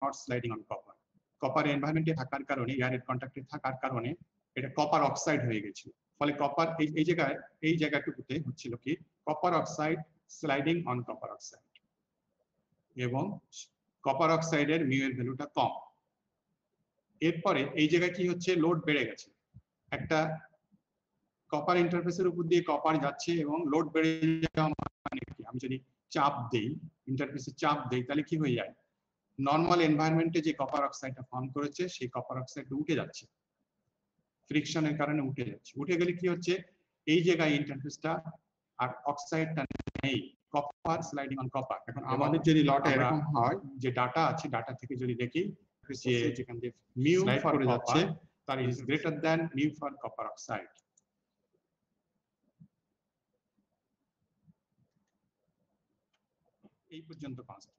Not sliding on copper. Copper এনভায়রনমেন্টে থাকার কারণে, এয়ারের কন্ট্যাক্টে থাকার কারণে এটা কপার অক্সাইড হয়ে গেছিল। ফলে কপার এই জায়গাটুকুতে হচ্ছিল কি copper oxide sliding on copper oxide, এবং কপার অক্সাইডের মিউ এর ভ্যালুটা কম। এরপরে এই জায়গায় কি হচ্ছে, লোড বেড়ে গেছে, একটা কপার ইন্টারফেসের উপর দিয়ে কপার যাচ্ছে এবং লোড বেড়ে যাওয়া মানে কি, আমি যদি চাপ দেই, ইন্টারফেসে চাপ দেই, তাহলে কি হয়ে যায়, নর্মাল এনভায়রনমেন্টে যে কপার অক্সাইডটা ফর্ম করেছে সেই কপার অক্সাইডটা উঠে যাচ্ছে, ফ্রিকশনের কারণে উঠে যাচ্ছে। উঠে গেলে কি হচ্ছে, এই জায়গায় ইন্টারফেসটা আর অক্সাইডটা নেই, কপার স্লাইডিং অন কপার। এখন আমাদের যদি লটা এরকম হয়, যে ডাটা আছে, ডাটা থেকে যদি দেখি যে যেখান দিয়ে মিউ ফর যাচ্ছে তার is greater than mu for copper oxide. এই পর্যন্ত constant.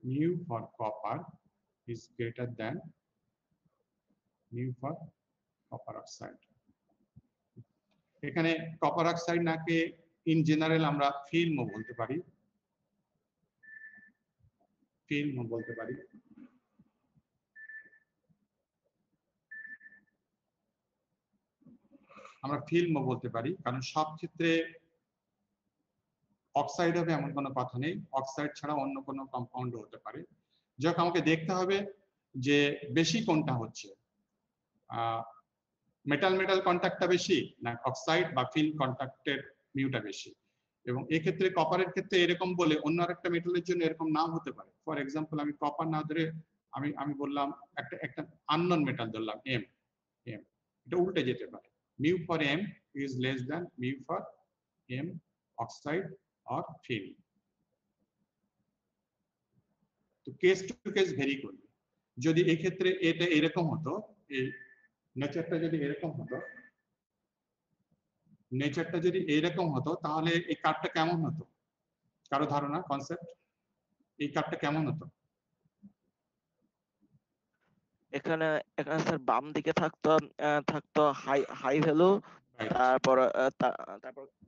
mu for copper is greater than mu for copper oxide. এখানে কপার অক্সাইড নাকে ইন জেনারেল আমরা ফিল্মও বলতে পারি, কারণ সব ক্ষেত্রে অক্সাইড হবে এমন কোনো কথা নেই, অক্সাইড ছাড়া অন্য কোনো কম্পাউন্ড হতে পারে। যাক, আমাকে দেখতে হবে যে বেশি কোনটা হচ্ছে, মেটাল মেটাল কন্ট্যাক্টটা বেশি না অক্সাইড বা ফিল্ম কন্ট্যাক্টের মিউটা বেশি। এবং এক্ষেত্রে কপারের ক্ষেত্রে এরকম বলে অন্য আরেকটা মেটালের জন্য এরকম নাও হতে পারে। ফর এক্সাম্পল, আমি কপার না ধরে আমি বললাম একটা আননোন মেটাল ধরলাম এম, এটা উল্টে যেতে পারে। Mu for M is less than mu for M oxide or film. তো কেস টু কেস ভেরি করবে। যদি এক্ষেত্রে এটা এরকম হতো, এই নেচারটা যদি এরকম হতো, তাহলে এই কার্ভটা কেমন হতো? কারো ধারণা, কনসেপ্ট, এই কার্ভটা কেমন হতো? এখানে স্যার বাম দিকে থাকতো হাই ভ্যালু, তারপর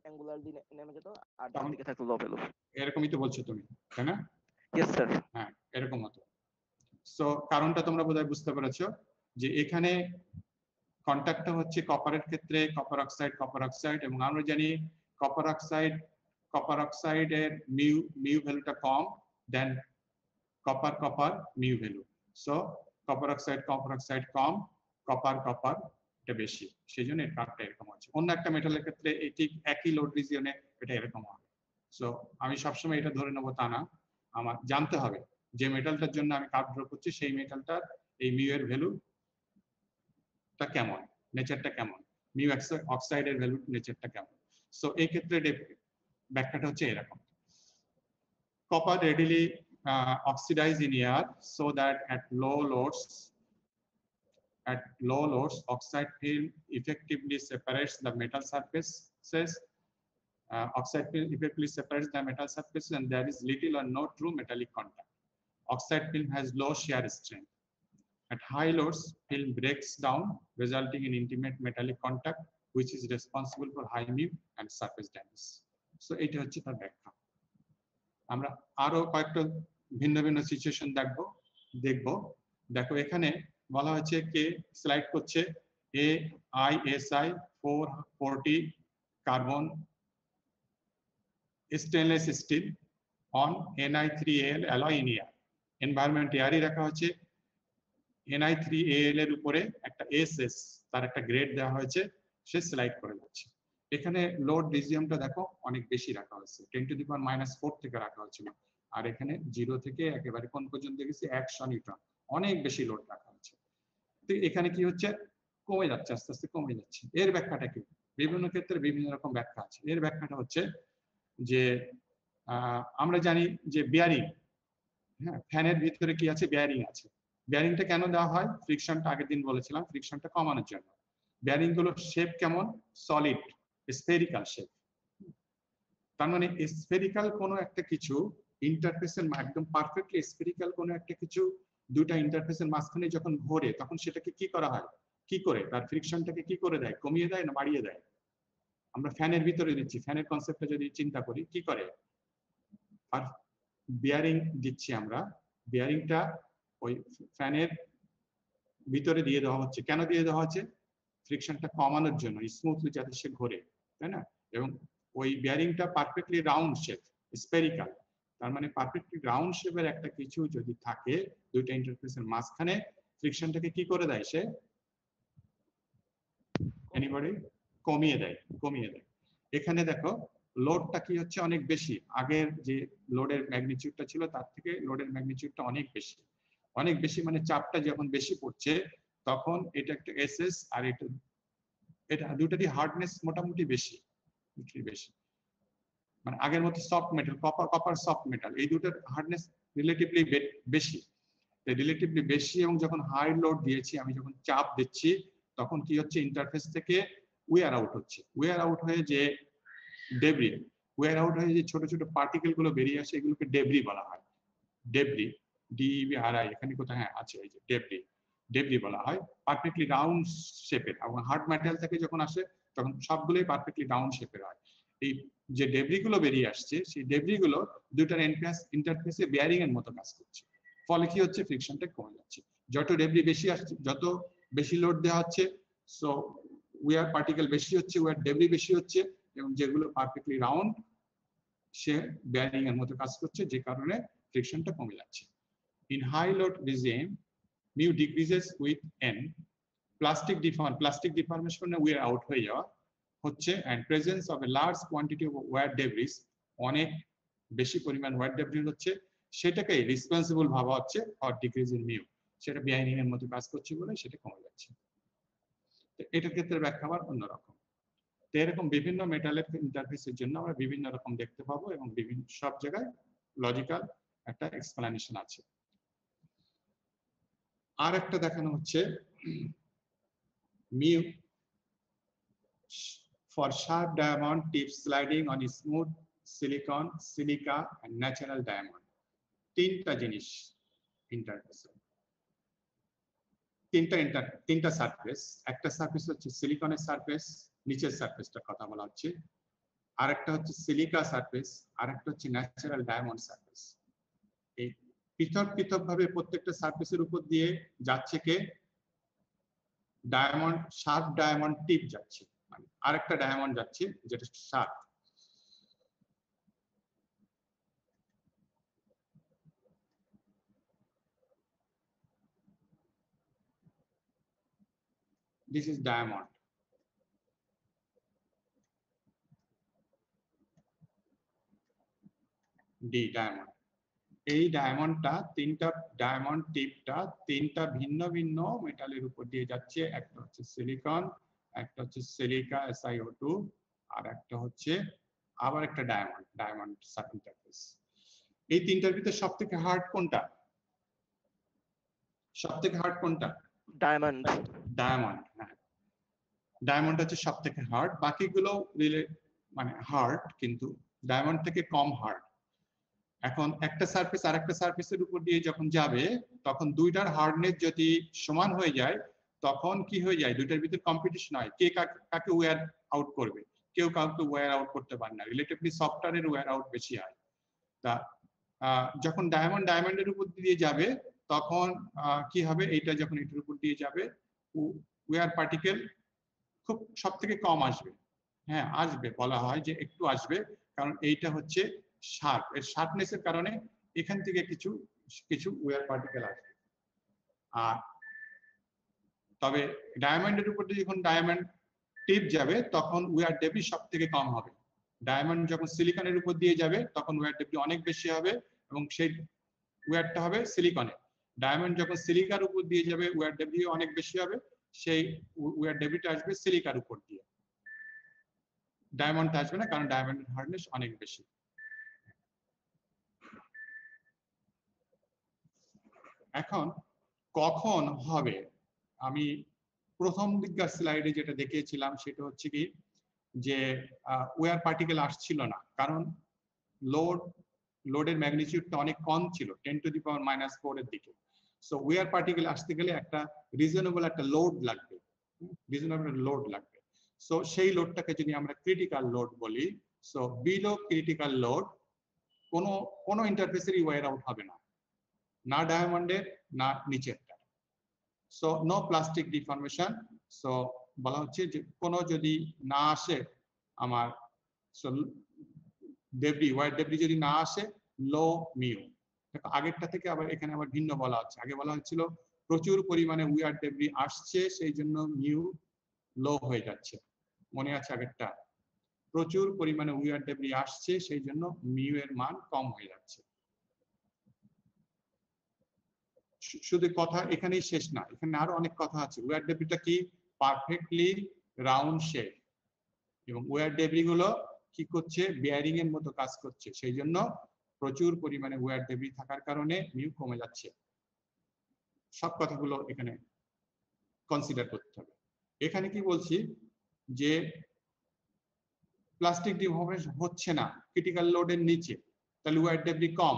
অ্যাঙ্গুলার দিয়ে নেমে যেত, আর ডান দিকে থাকতো লো ভ্যালু। এরকমই তো বলছো তুমি, তাই না? Yes sir. হ্যাঁ, এরকম হতো। সো কারণটা তোমরা বোধহয় বুঝতে পেরেছো, যে এখানে কন্ট্যাক্টটা হচ্ছে কপারের ক্ষেত্রে কপার অক্সাইড, এবং আমরা জানি কপার অক্সাইডের মিউ ভ্যালুটা কম then copper mu value. So copper oxide কম, কপার এটা বেশি, সেই জন্য এর কার্ভটা এরকম হচ্ছে। অন্য একটা মেটালের ক্ষেত্রে এই ঠিক একই লোড রিজিয়নে এটা এরকম হবে। সো আমি সবসময় এটা ধরে নেবো তা না, আমার জানতে হবে যে মেটালটার জন্য আমি কার্ভ ড্র করছি সেই মেটালটার এই মিউ এর ভ্যালুটা কেমন, নেচারটা কেমন, মিউ অক্সাইডের ভ্যালু নেচারটা কেমন। সো এই ক্ষেত্রে ব্যাখ্যাটা হচ্ছে এরকম। Copper readily oxidize in air, so that at low loads, oxide film effectively separates the metal surfaces. Oxide film effectively separates the metal surfaces, and there is little or no true metallic contact. Oxide film has low shear strength. At high loads, film breaks down, resulting in intimate metallic contact, which is responsible for high mu and surface damage. So এটা হচ্ছে তার ব্যাখ্যা। আমরা আরো কয়েকটা ভিন্ন ভিন্ন situation দেখো এখানে বলা হচ্ছে কে স্লাইড করছে AiSi 440 carbon stainless steel on Ni3Al alloy in air. Environment এয়ারই রাখা হচ্ছে, Ni3Al এর উপরে একটা SS তার একটা গ্রেড দেওয়া হয়েছে, সে স্লাইড করে যাচ্ছে। এখানে লোড রিজিয়মটা দেখো অনেক বেশি রাখা হয়েছে, 10⁻⁴ থেকে রাখা হয়েছিল, আর এখানে 0 থেকে একেবারে কোন পর্যন্ত গেছে 100 নিউটন, অনেক বেশি লোড রাখা হয়েছে। তো এখানে কি হচ্ছে, কমে যাচ্ছে, আস্তে আস্তে কমে যাচ্ছে। এর ব্যাখ্যাটা কি? বিভিন্ন ক্ষেত্রে বিভিন্ন রকম ব্যাখ্যা আছে। এর ব্যাখ্যাটা হচ্ছে যে আমরা জানি যে বিয়ারিং, হ্যাঁ, ফ্যানের ভিতরে কি আছে, বিয়ারিং আছে। বিয়ারিংটা কেন দেওয়া হয়? ফ্রিকশনটা আগের দিন বলেছিলাম, ফ্রিকশনটা কমানোর জন্য। বিয়ারিং গুলোর শেপ কেমন? Solid spherical shape. তার মানে স্ফেরিক্যাল কোনো একটা কিছু ইন্টারফেসের একদম পারফেক্টলি স্ফেরিক্যাল কোনো একটা কিছু দুইটা ইন্টারফেসের মাঝখানে যখন ঘোরে, তখন সেটাকে কি করা হয়, কি করে তার ফ্রিকশনটাকে কি করে দেয়, কমিয়ে দেয় না বাড়িয়ে দেয়? আমরা ফ্যানের ভিতরে দিচ্ছি, ফ্যানের কনসেপ্টটা যদি চিন্তা করি, কি করে, আর বিয়ারিং দিচ্ছি আমরা, বিয়ারিংটা ওই ফ্যানের ভিতরে দিয়ে দেওয়া হচ্ছে। কেন দিয়ে দেওয়া হচ্ছে? ফ্রিকশনটা কমানোর জন্য, স্মুথলি যাতে সে ঘোরে, তাই না? এবং ওই বিয়ারিংটা পারফেক্টলি রাউন্ড শেপ, স্পেরিক্যাল, তার মানে পারফেক্টলি রাউন্ড শেপের একটা কিছু যদি থাকে দুইটা ইন্টারফেসের মাঝখানে, ফ্রিকশনটাকে কি করে দেয় সে? এনিবডি? কমিয়ে দেয়, কমিয়ে দেয়। এখানে দেখো লোডটা কি হচ্ছে? অনেক বেশি। আগের যে লোডের ম্যাগনিটিউডটা ছিল তার থেকে লোডের ম্যাগনিটিউডটা অনেক বেশি। অনেক বেশি মানে চাপটা যখন বেশি পড়ছে তখন এটা একটা এসএস আর এটা দুটারই হার্ডনেস মোটামুটি বেশি, বেশি। মানে আগের মতো soft metal, copper soft metal, এই দুটোর হার্ডনেস রিলেটিভলি বেশি। রিলেটিভলি বেশি এবং যখন হাই লোড দিয়েছি, আমি যখন চাপ দিচ্ছি, তখন কি হচ্ছে? ইন্টারফেস থেকে ওয়্যার আউট হচ্ছে। ওয়্যার আউট হয়ে যে ডেব্রি, ওয়্যার আউট হয়ে যে ছোট ছোট পার্টিকেল গুলো বেরিয়ে আসে, এগুলোকে ডেব্রি বলা হয়। ডেব্রি, DEBRI, এখানে কোথায়? হ্যাঁ আছে, এই যে ডেব্রি, ডেব্রি বলা হয়। পারফেক্টলি রাউন্ড শেপের, এবং হার্ড ম্যাটেরিয়াল থেকে যখন আসে তখন সবগুলোই পারফেক্টলি রাউন্ড শেপের হয়। এই যে ডেব্রি গুলো বেরিয়ে আসছে, সেই ডেব্রি গুলো দুটার ইন্টারফেসে বেয়ারিং এর মতো কাজ করছে। ফলে কি হচ্ছে? ফ্রিকশনটা কমে যাচ্ছে। যত ডেব্রি বেশি আসছে, যত বেশি লোড দেওয়া হচ্ছে, সো ওয়্যার পার্টিকেল বেশি হচ্ছে, ওয়্যার ডেব্রি বেশি হচ্ছে, এবং যেগুলো পারফেক্টলি রাউন্ড সে বেয়ারিং এর মতো কাজ করছে, যে কারণে ফ্রিকশনটা কমে যাচ্ছে। In high load regime, mu decreases with n. Plastic deformation wear out হয়ে যাওয়া হচ্ছে, and presence of a large quantity of wear debris, অনেক বেশি পরিমাণ wear debris হচ্ছে, সেটাকে রেসপন্সিবল ভাবা হচ্ছে for decrease in mu, সেটা বেয়ারিং এর মতো কাজ করছে বলে সেটা কমে যাচ্ছে। তো এটার ক্ষেত্রে ব্যাখ্যা আবার অন্যরকম। তো এরকম বিভিন্ন মেটালের ইন্টারফেসের জন্য আমরা বিভিন্ন রকম দেখতে পাবো, এবং বিভিন্ন সব জায়গায় লজিক্যাল একটা এক্সপ্লেনেশন আছে। আর একটা দেখানো হচ্ছে mu for sharp diamond tips sliding on smooth silicon, silica and natural diamond. তিনটা জিনিস ইন্টারফেসে, তিনটা সারফেস। একটা সারফেস হচ্ছে সিলিকনের সারফেস, নিচের সারফেসটার কথা বলা হচ্ছে। আরেকটা হচ্ছে সিলিকা সারফেস, আরেকটা হচ্ছে ন্যাচারাল ডায়মন্ড সারফেস। এই পৃথক পৃথক ভাবে প্রত্যেকটা সারফেসের উপর দিয়ে যাচ্ছে কে? ডায়মন্ড, শার্প ডায়মন্ড টিপ যাচ্ছে, মানে আরেকটা ডায়মন্ড যাচ্ছে যেটা sharp. This is diamond. D diamond. এই ডায়মন্ডটা, তিনটা ডায়মন্ড টিপটা তিনটা ভিন্ন ভিন্ন মেটালের উপর দিয়ে যাচ্ছে। একটা হচ্ছে সিলিকন, একটা হচ্ছে সিলিকা SiO2, আর একটা হচ্ছে আবার একটা ডায়মন্ড, ডায়মন্ড ইন্টারফেস। এই তিনটার ভিতরে সবথেকে হার্ড কোনটা? সবথেকে হার্ড কোনটা? ডায়মন্ড। ডায়মন্ড, হ্যাঁ, ডায়মন্ড হচ্ছে সবথেকে হার্ড। বাকিগুলো মানে হার্ড, কিন্তু ডায়মন্ড থেকে কম হার্ড। এখন একটা সারফেস আর একটা সারফেসের উপর দিয়ে যখন যাবে, তখন দুইটার হার্ডনেস যদি সমান হয়ে যায়, তখন কি হয়ে যায়? দুইটার ভিতরে কম্পিটিশন হয়, কে কাকে ওয়্যার আউট করবে। কেউ কাউকে ওয়্যার আউট করতে পারে না, রিলেটিভলি সফটওয়্যারের ওয়্যার আউট বেশি হয়। তা যখন ডায়মন্ডের উপর দিয়ে যাবে, তখন কি হবে? এইটা যখন এটার উপর দিয়ে যাবে, ওয়্যার পার্টিকেল খুব সব থেকে কম আসবে। হ্যাঁ আসবে, বলা হয় যে একটু আসবে, কারণ এইটা হচ্ছে শার্প, এর শার্পনেসের কারণে এখান থেকে কিছু কিছু ওয়্যার পার্টিকেল আসবে। আর তবে ডায়মন্ডের উপর দিয়ে যখন ডায়মন্ড টিপ যাবে, তখন ওয়্যার ডেবরি সব থেকে কম হবে। ডায়মন্ড যখন সিলিকনের উপর দিয়ে যাবে, তখন ওয়্যার ডেবরি অনেক বেশি হবে, এবং সেই ওয়্যারটা হবে সিলিকনে। ডায়মন্ড যখন সিলিকার উপর দিয়ে যাবে, ওয়্যার ডেবরি অনেক বেশি হবে, সেই ওয়্যার ডেবরিটা আসবে সিলিকার উপর দিয়ে, ডায়মন্ড আসবে না, কারণ ডায়মন্ডের হার্ডনেস অনেক বেশি। এখন কখন হবে? আমি প্রথম দিককার স্লাইডে যেটা দেখিয়েছিলাম সেটা হচ্ছে কি, যে ওয়্যার পার্টিকেল আসছিল না, কারণ লোডের ম্যাগনিটিউডটা অনেক কম ছিল, 10⁻⁻⁴ এর দিকে। সো ওয়্যার পার্টিকেল আসতে গেলে একটা রিজনেবল একটা লোড লাগবে, রিজনেবল লোড লাগবে। সো সেই লোডটাকে যদি আমরা ক্রিটিক্যাল লোড বলি, সো বিলো ক্রিটিক্যাল লোড কোনো কোনো ইন্টারফেসেরই ওয়্যার আউট হবে না, না ডায়মন্ডের না নিচেরটা। So no plastic deformation. So বলা হচ্ছে যে কোনো যদি না আসে আমার ডেব্রি, ওয়্যার ডেব্রি যদি না আসে, লো মিউ। আগেরটা থেকে আবার এখানে আবার ভিন্ন বলা হচ্ছে। আগে বলা হচ্ছিল প্রচুর পরিমাণে উইয়ার ডেব্রি আসছে, সেই জন্য মিউ লো হয়ে যাচ্ছে। মনে আছে আগেরটা? প্রচুর পরিমাণে উইয়ার ডেব্রি আসছে, সেই জন্য মিউ এর মান কম হয়ে যাচ্ছে। শুধু কথা এখানেই শেষ না, এখানে আরো অনেক কথা আছে। উইয়ার ডেব্রিটা কি? পারফেক্টলি রাউন্ড শেপ, এবং ওয়্যার ডেব্রি গুলো কি করছে? বেয়ারিং এর মতো কাজ করছে, সেই জন্য প্রচুর পরিমাণে ওয়্যার ডেব্রি থাকার কারণে মিউ কমে যাচ্ছে। সব কথাগুলো এখানে কনসিডার করতে হবে। এখানে কি বলছি যে প্লাস্টিক ডিফর্মেশন হচ্ছে না ক্রিটিক্যাল লোডের নিচে, তাহলে ওয়্যার ডেব্রি কম।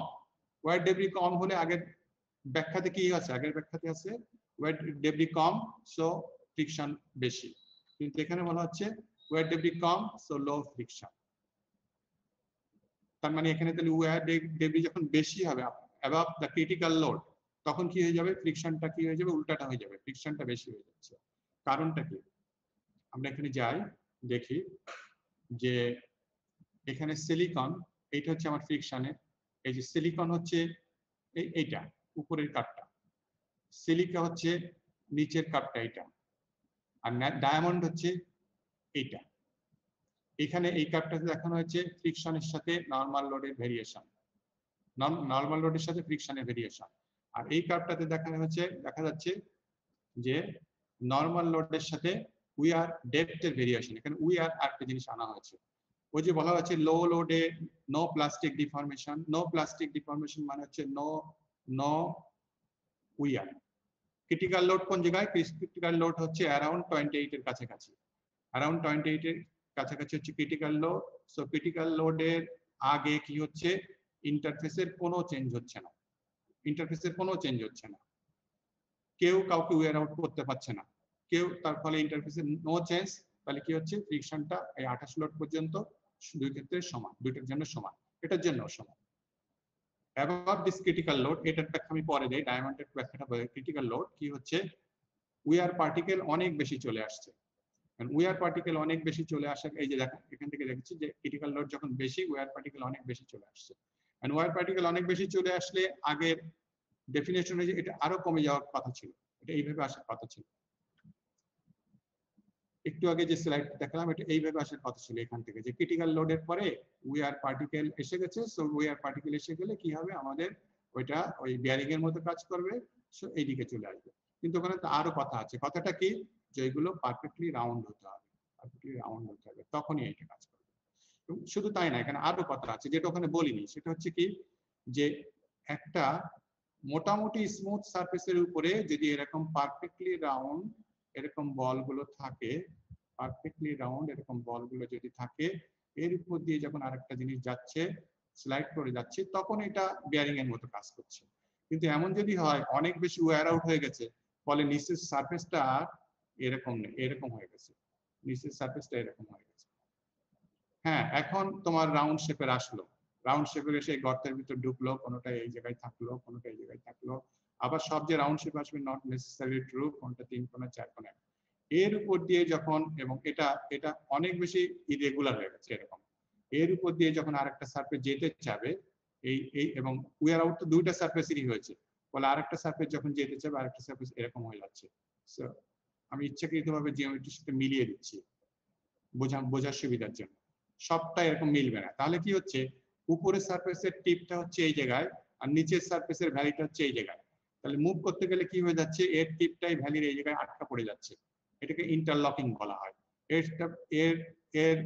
ওয়্যার ডেব্রি কম হলে আগের ব্যাখ্যাতে কি আছে? আগের ব্যাখ্যাতে আছে ওয়্যার ডেব্রি কম, সো ফ্রিকশন বেশি। কিন্তু এখানে বলা হচ্ছে ওয়্যার ডেব্রি কম, সো লো ফ্রিকশন। তার মানে এখানে তাহলে ওয়্যার ডেব্রি যখন বেশি হবে অ্যাবাভ দ্য ক্রিটিক্যাল লোড, তখন কি হয়ে যাবে? ফ্রিকশনটা কি হয়ে যাবে? উল্টাটা হয়ে যাবে, ফ্রিকশনটা বেশি হয়ে যাচ্ছে। কারণটা কি? আমরা এখানে যাই, দেখি যে এখানে সিলিকন, এইটা হচ্ছে আমার ফ্রিকশনের, এই যে সিলিকন হচ্ছে এইটা উপরের কাপটা, সিলিকা হচ্ছে নিচের কাপটা এইটা, আর ডায়মন্ড হচ্ছে এইটা। এখানে এই কাপটাতে দেখানো হয়েছে ফ্রিকশনের সাথে নরমাল লোডের ভেরিয়েশন, নরমাল লোডের সাথে ফ্রিকশনের ভেরিয়েশন। আর এই কাপটাতে দেখানো হচ্ছে, দেখা যাচ্ছে যে নরমাল লোডের সাথে উইয়ার ডেপথের ভেরিয়েশন। এখানে উইয়ার একটা জিনিস আনা হয়েছে, ওই যে বলা হচ্ছে লো লোডে no plastic deformation. No plastic deformation মানে হচ্ছে নো উইয়ার। ক্রিটিক্যাল লোড কোন জায়গায়? ক্রিটিক্যাল লোড হচ্ছে অ্যারাউন্ড 28 এর কাছাকাছি, অ্যারাউন্ড 28 এর কাছাকাছি হচ্ছে ক্রিটিক্যাল লোড। সো ক্রিটিক্যাল লোডের আগে কি হচ্ছে? ইন্টারফেসের কোনো চেঞ্জ হচ্ছে না, ইন্টারফেসের কোনো চেঞ্জ হচ্ছে না, কেউ কাউকে ওয়্যার আউট করতে পারছে না কেউ, তার ফলে ইন্টারফেসের নো চেঞ্জ। তাহলে কি হচ্ছে? ফ্রিকশনটা এই 28 লোড পর্যন্ত দুই ক্ষেত্রে সমান, দুইটার জন্য সমান, এটার জন্য সমান। অ্যাবাভ দিস ক্রিটিক্যাল লোড, এটার ব্যাখ্যা আমি পরে দেই, ডায়মন্ডের ব্যাখ্যাটা বলে। ক্রিটিক্যাল লোড কি হচ্ছে? উইয়ার পার্টিকেল অনেক বেশি চলে আসছে। উইয়ার পার্টিকেল অনেক বেশি চলে আসে, এই যে দেখেন এখান থেকে দেখছি যে ক্রিটিক্যাল লোড যখন বেশি, ওয়্যার পার্টিকেল অনেক বেশি চলে আসছে। এন্ড ওয়্যার পার্টিকেল অনেক বেশি চলে আসলে আগের ডেফিনেশন হয়েছে এটা আরো কমে যাওয়ার কথা ছিল, এটা এইভাবে আসার কথা ছিল। একটু আগে যে স্লাইড দেখালাম এটা এইভাবে আসার কথা ছিল, এখান থেকে যে ক্রিটিক্যাল লোডের পরে উইয়ার পার্টিকেল এসে গেছে। সো উইয়ার পার্টিকেল এসে গেলে কি হবে? আমাদের ওইটা ওই বিয়ারিং এর মতো কাজ করবে, সো এইদিকে চলে আসবে। কিন্তু ওখানে তো আরো কথা আছে। কথাটা কি? যে এগুলো পারফেক্টলি রাউন্ড হতে হবে, পারফেক্টলি রাউন্ড হতে হবে, তখনই এইটা কাজ করবে। শুধু তাই না, এখানে আরো কথা আছে যেটা ওখানে বলিনি, সেটা হচ্ছে কি যে একটা মোটামুটি স্মুথ সারফেসের উপরে যদি এরকম পারফেক্টলি রাউন্ড এরকম বলগুলো থাকে, পারফেক্টলি রাউন্ড এরকম বলগুলো যদি থাকে, এর উপর দিয়ে যখন আরেকটা জিনিস যাচ্ছে, স্লাইড করে যাচ্ছে, তখন এটা বিয়ারিং এর মতো কাজ করছে। কিন্তু এমন যদি হয় অনেক বেশি ওয়্যার আউট হয়ে গেছে, ফলে নিচের সারফেসটা এরকম নেই, এরকম হয়ে গেছে, নিচের সারফেসটা এরকম হয়ে গেছে। হ্যাঁ, এখন তোমার রাউন্ড শেপের আসলো, রাউন্ড শেপের এসে গর্তের ভিতর ঢুকলো, কোনোটা এই জায়গায় থাকলো, কোনোটা এই জায়গায় থাকলো। আবার সব যে রাউন্ড শেপ আসবে নট নেসেসারি ট্রু, কোনটা 3 কোণা 4 কোণা। এর উপর দিয়ে যখন, এবং এটা এটা অনেক বেশি ইরেগুলার হয়ে গেছে এরকম, এর উপর দিয়ে যখন আরেকটা সারফেস যেতে চাবে, এই এবং উইয়ার আউট তো দুইটা সারফেসেরই হয়েছে, বলে আরেকটা সারফেস যখন যেতে চাবে আরেকটা সারফেস এরকম হয়ে যাচ্ছে। সো আমি ইচ্ছাকৃতভাবে জিওমেট্রির সাথে মিলিয়ে দিচ্ছি বোঝার সুবিধার জন্য, সবটা এরকম মিলবে না। তাহলে কি হচ্ছে? উপরের সারফেসের টিপটা হচ্ছে এই জায়গায়, আর নিচের সারফেসের ভ্যালিটা হচ্ছে এই জায়গায়। তাহলে মুভ করতে গেলে কি হয়ে যাচ্ছে? এর টিপটাই ভ্যালির এই জায়গায় আটকা পড়ে যাচ্ছে, এটাকে ইন্টারলকিং বলা হয়। এর এর এর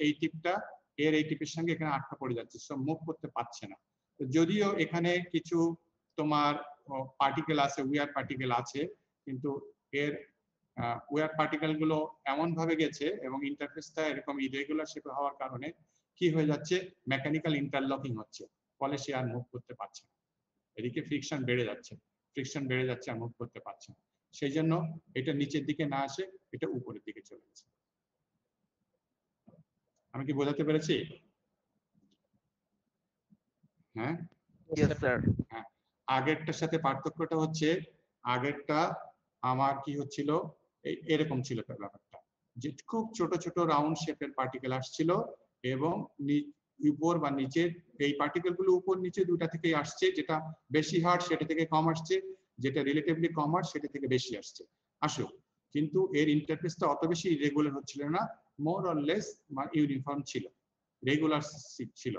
এই টিপটা এর এই টিপের সঙ্গে এখানে আটকা পড়ে যাচ্ছে, সব মুভ করতে পারছে না। যদিও এখানে কিছু তোমার পার্টিকেল আছে, উইয়ার পার্টিকেল আছে, কিন্তু এর ওয়্যার পার্টিকেল গুলো এমন ভাবে গেছে এবং ইন্টারফেসটা এরকম ইরেগুলার শেপে হওয়ার কারণে কি হয়ে যাচ্ছে? মেকানিক্যাল ইন্টারলকিং হচ্ছে, ফলে সে আর মুভ করতে পারছে না। এদিকে ফ্রিকশন বেড়ে যাচ্ছে, ফ্রিকশন বেড়ে যাচ্ছে, আর মুভ করতে পারছে না। সেই জন্য এটা নিচের দিকে না আসে, এটা উপরের দিকে চলে গেছে। আমি কি বোঝাতে পেরেছি? হ্যাঁ ইয়েস স্যার। হ্যাঁ, আগেরটার সাথে পার্থক্যটা হচ্ছে আগেরটা আমার কি হচ্ছিল এরকম ছিল ব্যাপারটা, যে খুব ছোট ছোট রাউন্ড শেপের পার্টিকেল আসছিল এবং উপর বা নিচের এই পার্টিকেল গুলো উপর নিচে দুটা থেকেই আসছে, যেটা বেশি হার্ড সেটা থেকে কম আসছে, যেটা রিলেটিভলি কম হার্ড সেটা থেকে বেশি আসছে আসুক, কিন্তু এর ইন্টারফেসটা অত বেশি ইরেগুলার হচ্ছিল না, মোর অর লেস ইউনিফর্ম ছিল, রেগুলার ছিল।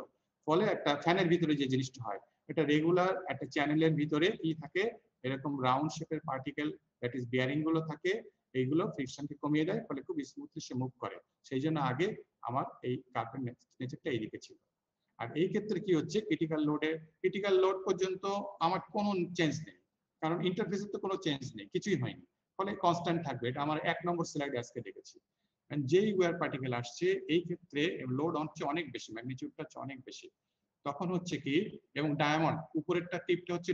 ফলে একটা ফ্যানের ভিতরে যে জিনিসটা হয়, এটা রেগুলার একটা চ্যানেলের ভিতরে কি থাকে, এরকম রাউন্ড শেপের পার্টিকেল দ্যাট ইজ বিয়ারিং গুলো থাকে, এইগুলো ফ্রিকশনকে কমিয়ে দেয়, ফলে খুব স্মুথলি সে মুভ করে। সেই জন্য আগে আমার এই কার্পেট নেচারটা এইদিকে ছিল। আর এই ক্ষেত্রে কি হচ্ছে, ক্রিটিক্যাল লোড পর্যন্ত আমার কোনো চেঞ্জ নেই, কারণ ইন্টারফেসের তো কোনো চেঞ্জ নেই, কিছুই হয়নি, ফলে কনস্ট্যান্ট থাকবে। এটা আমার 1 নম্বর স্লাইডে আজকে দেখেছি। যেই ওয়্যার পার্টিকেল আসছে এই ক্ষেত্রে লোড হচ্ছে অনেক বেশি, ম্যাগনিটিউডটা হচ্ছে অনেক বেশি, তখন হচ্ছে কি, এবং ডায়মন্ড উপরেরটা টিপটা হচ্ছে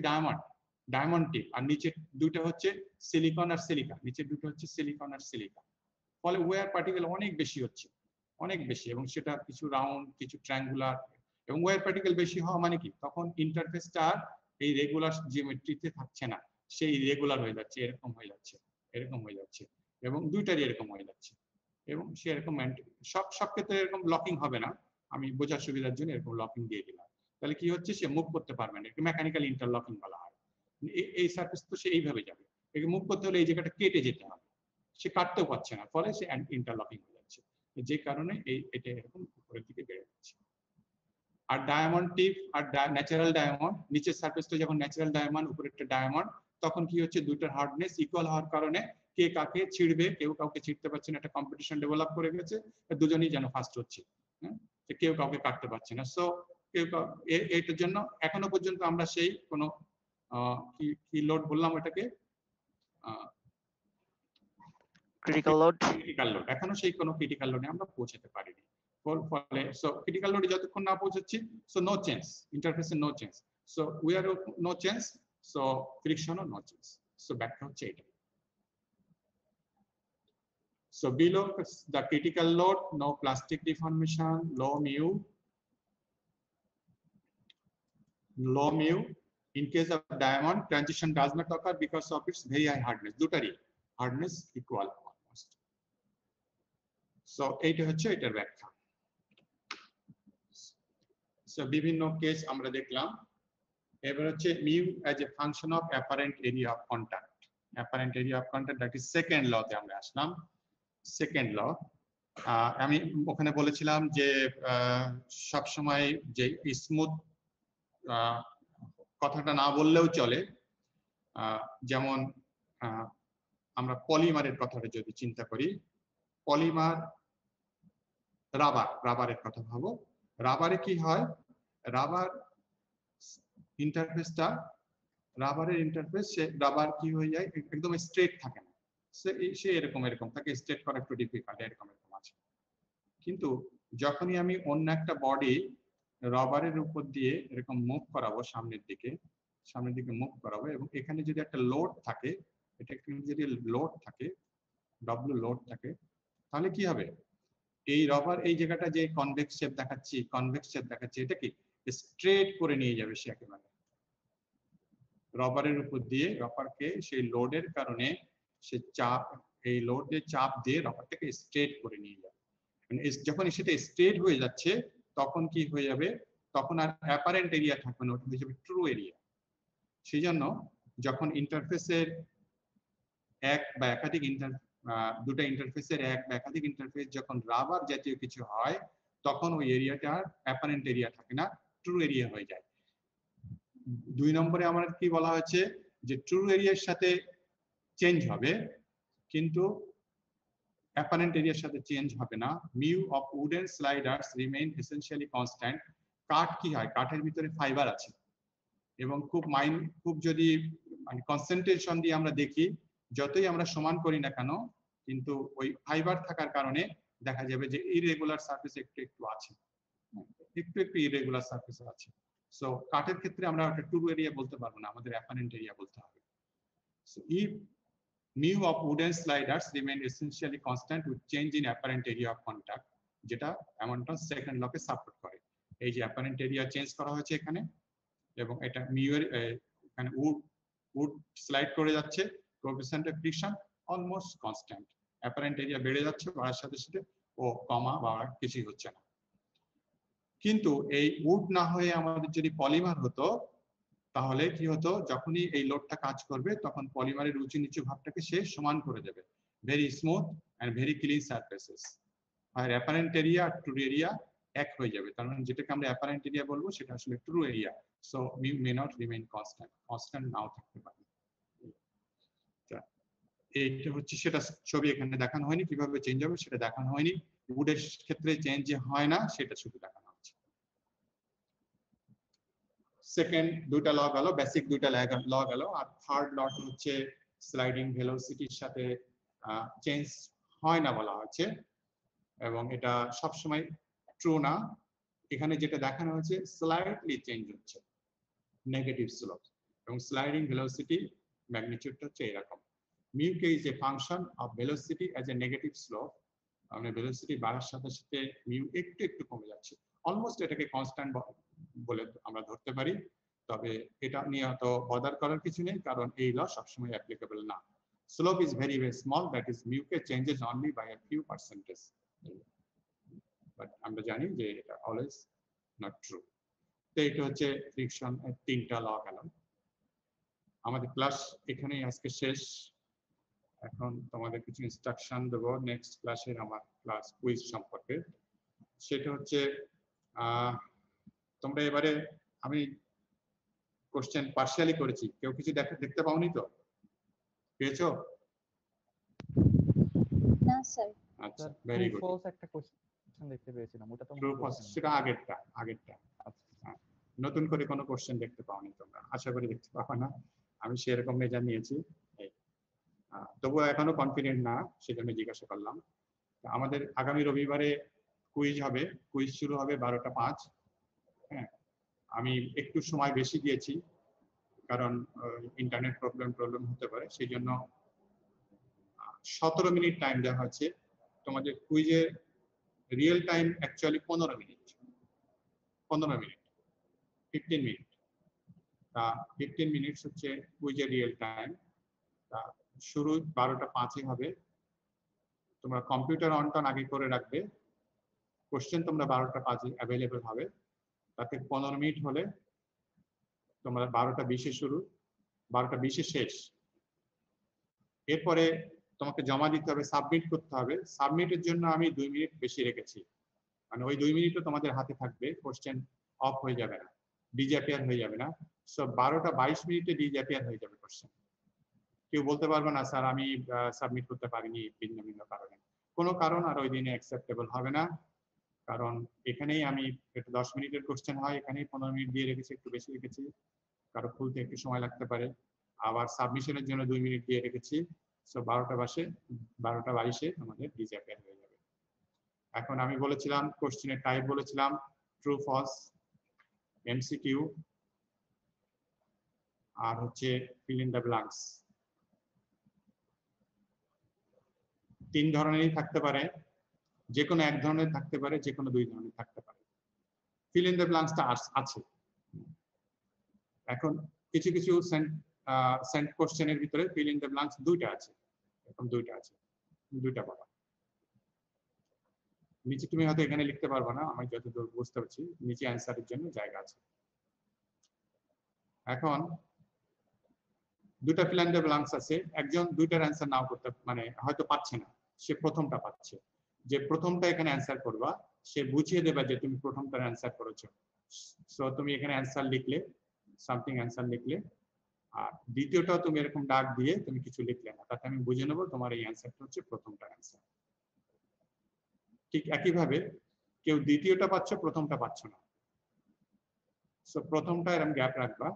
ডায়মন্ড টিপ, আর নিচের দুইটা হচ্ছে সিলিকন আর সিলিকা, নিচের দুটো হচ্ছে সিলিকন আর সিলিকা, ফলে ওয়্যার পার্টিকেল অনেক বেশি হচ্ছে, অনেক বেশি, এবং সেটা কিছু রাউন্ড কিছু ট্রায়াঙ্গুলার, এবং ওয়্যার পার্টিকেল বেশি হওয়া মানে কি, তখন ইন্টারফেসটা এই রেগুলার জিওমেট্রিতে থাকছে না, সেই ইরেগুলার হয়ে যাচ্ছে, এরকম হয়ে যাচ্ছে, এরকম হয়ে যাচ্ছে, এবং দুইটারই এরকম হয়ে যাচ্ছে, এবং সে এরকম সব ক্ষেত্রে এরকম লকিং হবে না, আমি বোঝার সুবিধার জন্য এরকম লকিং দিয়ে দিলাম। তাহলে কি হচ্ছে, সে মুভ করতে পারবে না, মেকানিক্যাল ইন্টারলকিং বলা হয়। এই সার্ফেস তো সে এইভাবে যাবে, একে মুভ করতে হলে এই জায়গাটা কেটে যেতে হবে, সে কাটতেও পারছে না, ফলে সে ইন্টারলকিং হয়ে যাচ্ছে, যে কারণে এটা এরকম উপরের দিকে বেড়ে যাচ্ছে। আর ডায়মন্ড টিপ আর ন্যাচারাল ডায়মন্ড, নিচের সার্ফেসটা যখন ন্যাচারাল ডায়মন্ড, উপরেরটা ডায়মন্ড, তখন কি হচ্ছে, দুইটার হার্ডনেস ইকুয়াল হওয়ার কারণে কে কাকে ছিড়বে, কেউ কাউকে ছিড়তে পারছে না, একটা কম্পিটিশন ডেভেলপ করে গেছে, দুজনেই যেন ফার্স্ট হচ্ছে, কেউ কাউকে কাটতে পারছে না। সো কেউ এইটার জন্য এখনো পর্যন্ত আমরা সেই কোনো কি লোড বললাম ওটাকে, ক্রিটিক্যাল লোড। এখনো সেই কোনো ক্রিটিক্যাল লোডে আমরা পৌঁছাতে পারিনি, ফলে সো ক্রিটিক্যাল লোডে যতক্ষণ না পৌঁছাচ্ছি, সো নো চেঞ্জ, ইন্টারফেসে no change, so wear no change, so ফ্রিকশনও নো চেঞ্জ, সো ব্যাখ্যা হচ্ছে এটা। So below the critical load, no plastic deformation, low mu. In case of diamond, transition does not occur because of its very high hardness. Dutari hardness equal almost. So এইটা হচ্ছে এটার ব্যাখ্যা। So বিভিন্ন case আমরা দেখলাম। এবার হচ্ছে mu as a function of apparent area of contact. Apparent area of contact, that is second law তে আমরা আসলাম। সেকেন্ড ল, আমি ওখানে বলেছিলাম যে সব সময় যে স্মুথ কথাটা না বললেও চলে, যেমন আমরা পলিমারের কথাটা যদি চিন্তা করি, পলিমার রাবারের কথা ভাবো, রাবারে কি হয়, রাবারের ইন্টারফেস সে রাবার কি হয়ে যায়, একদম স্ট্রেট থাকে না, সে এরকম তাকে স্ট্রেট করা একটু ডিফিকাল্ট, এরকম আছে। কিন্তু যখনই আমি অন্য একটা বডি রাবারের উপর দিয়ে এরকম মুভ করাবো, সামনের দিকে মুভ করাবো, এবং এখানে যদি একটা লোড থাকে, এটা যদি লোড থাকে, ডব্লিউ লোড থাকে, তাহলে কি হবে, এই রাবার এই জায়গাটা যে কনভেক্স শেপ দেখাচ্ছি, এটা কি স্ট্রেট করে নিয়ে যাবে সে একেবারে রাবারের উপর দিয়ে, রাবারকে সেই লোডের কারণে সে এই লোডের চাপ দিয়ে রাবারটাকে স্ট্রেট করে নিয়ে যাবে। যখন সেটা স্ট্রেট হয়ে যাচ্ছে, তখন কি হয়ে যাবে, তখন আর অ্যাপারেন্ট এরিয়া থাকবে না, ওটা হয়ে যাবে ট্রু এরিয়া। সেই জন্য যখন ইন্টারফেসের এক বা একাধিক দুটো ইন্টারফেসের এক বা একাধিক ইন্টারফেস যখন রাবার জাতীয় কিছু হয়, তখন ওই এরিয়াটা অ্যাপারেন্ট এরিয়া থাকে না, ট্রু এরিয়া হয়ে যায়। 2 নম্বরে আমার কি বলা হয়েছে, যে ট্রু এরিয়ার সাথে চেঞ্জ হবে, কিন্তু apparent এরিয়ার সাথে চেঞ্জ হবে না। mu of wooden sliders remain essentially constant. কাঠ কি হয়, কাঠের ভিতরে ফাইবার আছে, এবং খুব যদি মানে কনসেন্ট্রেশন দিয়ে আমরা দেখি, যতই আমরা সমান করি না কেন, কিন্তু ওই ফাইবার থাকার কারণে দেখা যাবে যে ইরেগুলার সারফেস একটু আছে, একটু ইরেগুলার সারফেস আছে। সো কাঠের ক্ষেত্রে আমরা একটা ট্রু এরিয়া বলতে পারবো না, আমাদের অ্যাপারেন্ট এরিয়া বলতে হবে। So if mu of wooden sliders remain essentially constant with change in apparent area of contact, যেটা হ্যামিল্টন সেকেন্ড লকে সাপোর্ট করে। এই যে অ্যাপারেন্ট এরিয়া চেঞ্জ করা হয়েছে এখানে, এবং এটা মিউ এর এখানে উড স্লাইড করে যাচ্ছে, coefficient of friction almost constant, apparent area বেড়ে যাচ্ছে, বাড়ার সাথে সাথে ও কমা বা কিছুই হচ্ছে না। কিন্তু এই উড না হয়ে আমাদের যদি পলিমার হতো তাহলে কি হতো, যখনই এই লোডটা কাজ করবে তখন পলিমারের উঁচু নিচু ভাবটাকে সে সমান করে দেবে, very smooth and very clean surfaces. আর অ্যাপারেন্ট এরিয়া আর ট্রু এরিয়া এক হয়ে যাবে, তার মানে যেটাকে আমরা অ্যাপারেন্ট এরিয়া বলবো সেটা আসলে true area. So mu may not remain constant, constant নাও থাকতে পারে। এইটা হচ্ছে সেটা ছবি এখানে দেখানো হয়নি, কিভাবে চেঞ্জ হবে সেটা দেখানো হয়নি। উডের ক্ষেত্রে চেঞ্জ যে হয় না সেটা শুধু দেখানো হচ্ছে। সেকেন্ড দুইটা ল গেল, বেসিক দুইটা ল গেল, আর থার্ড ল হচ্ছে স্লাইডিং ভেলোসিটির সাথে চেঞ্জ হয় না বলা হচ্ছে, এবং এটা সবসময় ট্রু না। এখানে যেটা দেখানো হচ্ছে স্লাইটলি চেঞ্জ হচ্ছে, নেগেটিভ স্লোপ, এবং স্লাইডিং ভেলোসিটি ম্যাগনিটিউডটা হচ্ছে এরকম। Mu K is a function of velocity as a negative slope, মানে ভেলোসিটি বাড়ার সাথে সাথে মিউ একটু একটু কমে যাচ্ছে, অলমোস্ট এটাকে কনস্ট্যান্ট বলে আমরা ধরতে পারি। তবে এটা নিয়ে অত বদার করার কিছু নেই, কারণ এই ল সবসময় অ্যাপ্লিকেবল না। Slope is very very small, that is mu K changes only by a few percentage, but আমরা জানি যে এটা অলওয়েজ নট ট্রু। তো এটা হচ্ছে ফ্রিকশন তিনটা ল গেল। আমাদের ক্লাস এখানেই আজকে শেষ। এখন তোমাদের কিছু ইনস্ট্রাকশন দেবো নেক্সট ক্লাসের আমার ক্লাস কুইজ সম্পর্কে। সেটা হচ্ছে তোমরা এবারে, আমি কোশ্চেন পার্শিয়ালি করেছি, কেউ কিছু দেখতে পাওনি তো? পেয়েছো? না স্যার। আচ্ছা, ভেরি গুড। ফলস একটা কোশ্চেন দেখতে পেয়েছিলাম, ওটা তো ট্রু ফলস সেটা আগেরটা। আচ্ছা, নতুন করে কোনো কোশ্চেন দেখতে পাওনি তোমরা, আশা করি দেখতে পাবো না, আমি সেরকম মেজার নিয়েছি। তবুও এখনো কনফিডেন্ট না, সেজন্য জিজ্ঞাসা করলাম। আমাদের আগামী রবিবারে কুইজ হবে, কুইজ শুরু হবে 12টা 5। হ্যাঁ, আমি একটু সময় বেশি দিয়েছি, কারণ ইন্টারনেট প্রবলেম হতে পারে, সেই জন্য 17 মিনিট টাইম দেওয়া হচ্ছে। তোমাদের কুইজে real time actually 15 minute, 15 minute, 15 minute. 15 minute হচ্ছে কুইজের রিয়েল টাইম। শুরু 12টা 5 হবে। তোমরা কম্পিউটার অন টন আগে করে রাখবে, কোশ্চেন তোমরা 12টা 5 অ্যাভেলেবেল হবে, তাতে 15 মিনিট হলে তোমরা 12টা 20 শুরু, 12টা 20 শেষ। এরপরে তোমাকে জমা দিতে হবে, সাবমিট করতে হবে। সাবমিটের জন্য আমি 2 মিনিট বেশি রেখেছি, মানে ওই 2 মিনিটও তোমাদের হাতে থাকবে, কোশ্চেন অফ হয়ে যাবে না, ডিজ্যাপিয়ার হয়ে যাবে না। সো 12টা 22 মিনিটে ডিজ্যাপিয়ার হয়ে যাবে কোশ্চেন। কেউ বলতে পারবে না স্যার আমি সাবমিট করতে পারিনি ভিন্ন ভিন্ন কারণে, কোনো কারণ আর ওই দিনে অ্যাকসেপ্টেবল হবে না। কারণ এখানেই আমি একটু 10 মিনিটের কোশ্চেন হয়, এখানেই 15 মিনিট দিয়ে রেখেছি, একটু বেশি রেখেছি, কারো খুলতে একটু সময় লাগতে পারে। আবার সাবমিশনের জন্য 2 মিনিট দিয়ে রেখেছি। সো 12টা 22 আমাদের ডিজ্যাপিয়ার হয়ে যাবে। এখন আমি বলেছিলাম কোশ্চেনের টাইপ বলেছিলাম ট্রু ফলস, এমসিকিউ, আর হচ্ছে ফিল ইন দ্য ব্ল্যাঙ্কস। 3 ধরনেরই থাকতে পারে, যে কোনো এক ধরনের থাকতে পারে, যে কোনো 2 ধরনের থাকতে পারে। ফিল ইন দ্য ব্ল্যাঙ্কসটা আছে। এখন কিছু কিছু সেন্ট কোশ্চেনের ভিতরে ফিল ইন দ্য ব্ল্যাঙ্কস 2টা আছে, এরকম 2টা আছে, 2টা পাবা। নিচে তুমি হয়তো এখানে লিখতে পারবে না, আমি যতদূর বুঝতে পারছি নিচে অ্যান্সারের জন্য জায়গা আছে। এখন 2টা ফিল ইন দ্য ব্ল্যাঙ্কস আছে, একজন 2টার অ্যান্সার নাও করতে, মানে হয়তো পাচ্ছে না, সে প্রথমটা পাচ্ছে। যে প্রথমটা এখানে অ্যান্সার করবা সে বুঝিয়ে দেবে যে তুমি প্রথমটার অ্যান্সার করেছো। সো তুমি এখানে অ্যান্সার লিখলে, সামথিং অ্যান্সার লিখলে, আর দ্বিতীয়টাও তুমি এরকম ডাক দিয়ে তুমি কিছু লিখলে না, তাতে আমি বুঝে নেবো তোমার এই অ্যান্সারটা হচ্ছে প্রথমটার অ্যান্সার। ঠিক একইভাবে কেউ দ্বিতীয়টা পাচ্ছ, প্রথমটা পাচ্ছ না, সো প্রথমটা এরকম গ্যাপ রাখবা,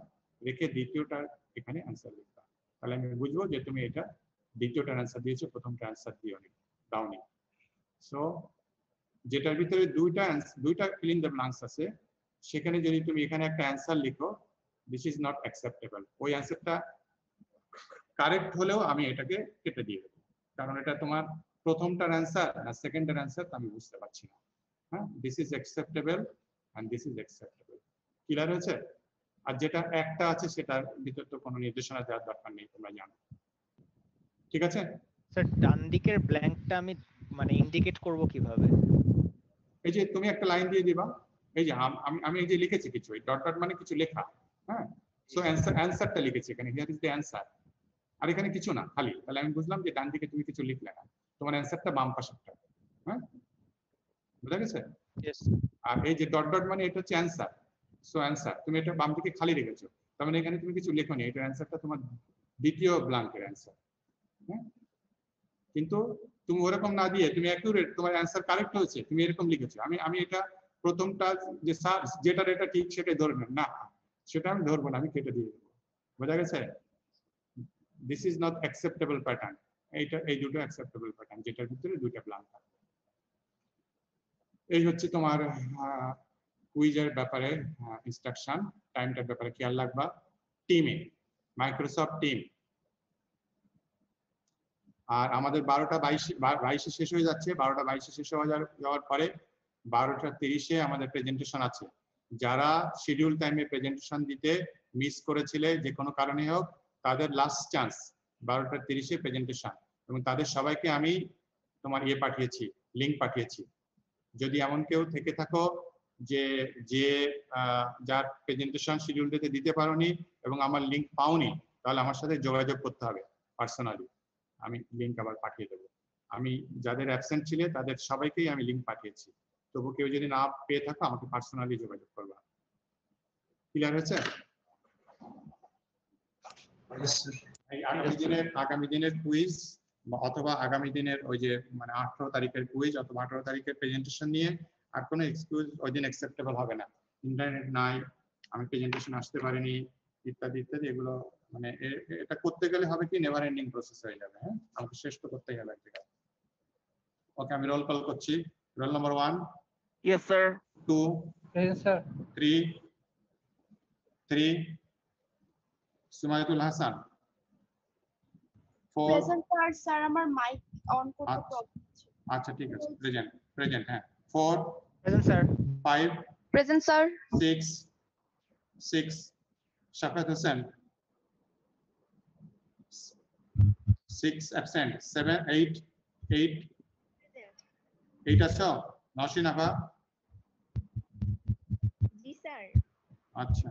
রেখে দ্বিতীয়টা এখানে অ্যান্সার লিখবা, তাহলে আমি বুঝবো যে তুমি এটা দ্বিতীয়টার অ্যান্সার দিয়েছো, প্রথমটা অ্যান্সার দাওনি। সো যেটার ভিতরে 2টা ফিল ইন দ্য ব্ল্যাঙ্কস আছে, সেখানে যদি তুমি এখানে একটা অ্যান্সার লিখো, দিস ইজ নট অ্যাকসেপ্টেবল, ওই অ্যান্সারটা কারেক্ট হলেও আমি এটাকে কেটে দিয়ে দেবো, কারণ এটা তোমার প্রথমটার অ্যান্সার না সেকেন্ডের অ্যান্সার আমি বুঝতে পারছি না। হ্যাঁ, this is acceptable and this is acceptable. Clear হয়েছে? আর যেটা একটা আছে সেটার ভিতর তো কোনো নির্দেশনা দেওয়ার দরকার নেই, তোমরা জানো। ঠিক আছে? স্যার ডান দিকের ব্ল্যাঙ্কটা আমি মানে ইন্ডিকেট করব কিভাবে? এই যে তুমি একটা লাইন দিয়ে দিবা, এই যে আমি এই যে লিখেছি কিছু, এই ডট ডট মানে কিছু লেখা, হ্যাঁ, সো অ্যান্সারটা লিখেছি এখানে, হিয়ার ইজ দ্য অ্যান্সার। আর এখানে কিছু না, খালি। তাহলে আমি বুঝলাম যে ডান দিকে তুমি কিছু লিখলে না, তোমার অ্যান্সারটা বাম পাশেরটা। হ্যাঁ, বুঝা গেছে? ইয়েস। আর এই যে ডট ডট মানে এটা হচ্ছে অ্যান্সার, সো অ্যান্সার তুমি এটা বাম দিকে খালি রেখেছো, তার মানে এখানে তুমি কিছু লেখোনি, এটা অ্যান্সারটা তোমার দ্বিতীয় ব্ল্যাঙ্কের অ্যান্সার। হ্যাঁ, কিন্তু তুমি ওরকম না দিয়ে তুমি অ্যাকুরেট, তোমার অ্যান্সার কারেক্ট হয়েছে, তুমি এরকম লিখেছো। আমি এটা প্রথমটা যে যেটা এটা ঠিক সেটাই ধরে নেন না, সেটা আমি ধরবো না, আমি কেটে দিয়ে দেবো। বোঝা গেছে? This is not acceptable pattern. এইটা, এই দুটো অ্যাকসেপ্টেবল প্যাটার্ন, যেটার ভিতরে দুইটা ব্ল্যাঙ্ক থাকে। এই হচ্ছে তোমার কুইজের ব্যাপারে ইনস্ট্রাকশন। টাইমটার ব্যাপারে খেয়াল রাখবা। টিমে, মাইক্রোসফট টিম। আর আমাদের 12:22 শেষ হয়ে যাচ্ছে। 12:22 শেষ হয়ে যাওয়ার পরে 12:30 আমাদের প্রেজেন্টেশন আছে। যারা শিডিউল টাইমে প্রেজেন্টেশন দিতে মিস করেছিলে যে কোনো কারণে হোক, তাদের লাস্ট চান্স 12:30 প্রেজেন্টেশন, এবং তাদের সবাইকে আমি তোমার পাঠিয়েছি, লিঙ্ক পাঠিয়েছি। যদি এমন কেউ থেকে থাকো যে যার প্রেজেন্টেশন শিডিউল ডেতে দিতে পারোনি এবং আমার লিঙ্ক পাওনি, তাহলে আমার সাথে যোগাযোগ করতে হবে পার্সোনালি, আমি লিঙ্ক আবার পাঠিয়ে দেবো। আমি যাদের অ্যাবসেন্ট ছিলে তাদের সবাইকেই আমি লিঙ্ক পাঠিয়েছি। তবু কেউ যদি না পেয়ে থাকো আমাকে পার্সোনালি যোগাযোগ করবা। ক্লিয়ার হয়েছে? আগামী দিনের কুইজ অথবা আগামী দিনের ওই যে মানে 18 তারিখের কুইজ অথবা 18 তারিখের প্রেজেন্টেশন নিয়ে আর কোনো এক্সকিউজ ওই দিন অ্যাকসেপ্টেবল হবে না। ইন্টারনেট নাই, আমি প্রেজেন্টেশন আসতে পারিনি, ইত্যাদি ইত্যাদি, এগুলো মানে এটা করতে গেলে হবে কি নেভার এন্ডিং প্রসেস হয়ে যাবে। হ্যাঁ, আমাকে শেষ তো করতেই হবে একটা। ওকে, আমি রোল কল করছি। Roll number 1। Yes sir. 2, present sir. 3 Sumaiyatul Hasan. 4 present sir, আমার মাইক অন করতে প্রবলেম হচ্ছে। আচ্ছা ঠিক আছে, প্রেজেন্ট হ্যাঁ। 4 present sir. 5 present sir. 6 Shafat Hossain. 6 absent। 7 8 আছো? নওশিন আফা। জি স্যার। আচ্ছা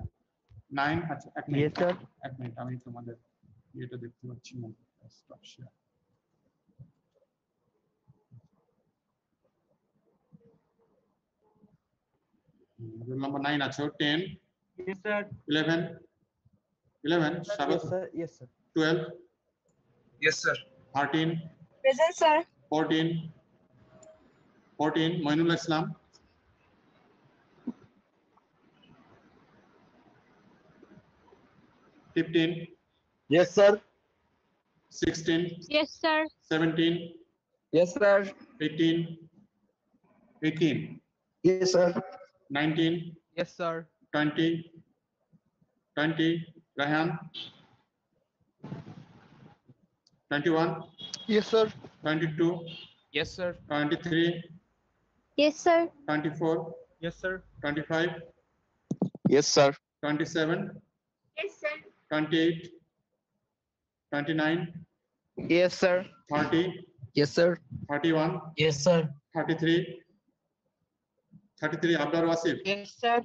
9। আচ্ছা এক ইয়েস স্যার। মিনিট আমি তোমাদের এটা দেখতে পাচ্ছি না। Stop share. রোল নাম্বার 9 আছো। 10 yes sir. 11 Shabat. Yes sir. 12 Yes, sir. 13 present sir. 14 Moinul Islam. 15 Yes, sir. 16 yes sir. 17 Yes, sir. 18 Yes, sir. 19 yes sir. 20 Rehan 21 Yes, sir. 22 yes sir. 23 yes sir. 24 yes sir. 25 Yes, sir. 27 yes sir. 28 29 Yes, sir. 30 Yes, sir. 31 Yes, sir. 33 Abdar Wasif। Yes, sir.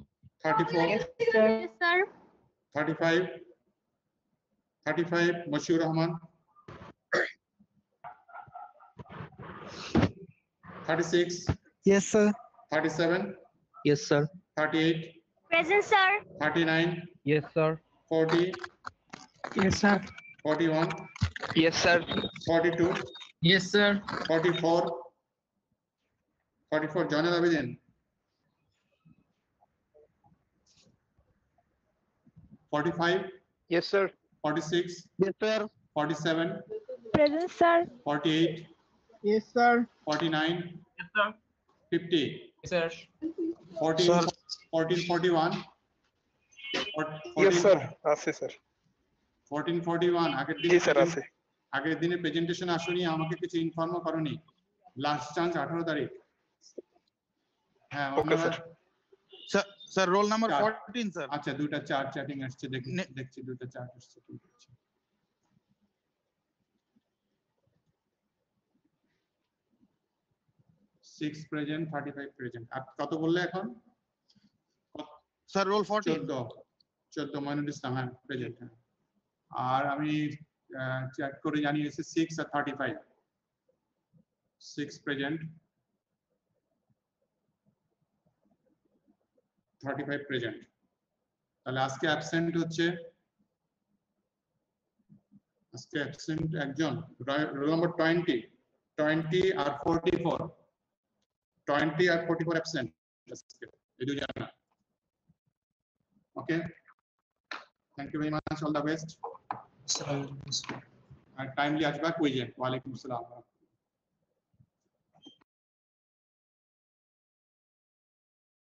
34 yes sir. 35 Mashoor Rahman। 36 Yes, sir. 37 Yes, sir. 38 present sir. 39 yes sir. 40 Yes, sir. 41 Yes, sir. 42 Yes, sir. 44 Jonel Abidin। 45 Yes, sir. 46 Yes, sir. 47 present sir. 48 Yes, sir. 49 Yes, sir. 50 Yes, sir. 41 Yes, sir. আছে sir. 1441 আগের জি দিনে sir আছে। আগের দিনে presentation আসুনি, আমাকে কিছু ইনফর্মও করনি। Last chance 18 তারিখ। হ্যাঁ okay sir. Sir roll number চার। 14 স্যার। আচ্ছা দুইটা চার চ্যাটিং আসছে নে- দেখছি দুইটা চার আসছে ঠিক আছে। Six present 35 present. আর কত বললে এখন? Sir roll 14। 14 মইনুল ইসলাম, হ্যাঁ প্রেজেন্ট। আর আমি চেক করে জানিয়েছি 6 আর 35। 6 প্রেজেন্ট 35 প্রেজেন্ট। তাহলে আজকে অ্যাবসেন্ট হচ্ছে, আজকে অ্যাবসেন্ট একজন, রোল নাম্বার 20 আর 44। 20 আর 44 অ্যাবসেন্ট আজকে এই দুজন। Okay, thank you very much, all the best. আর টাইমলি আসবা কুইজে। ওয়ালাইকুম আসসালাম।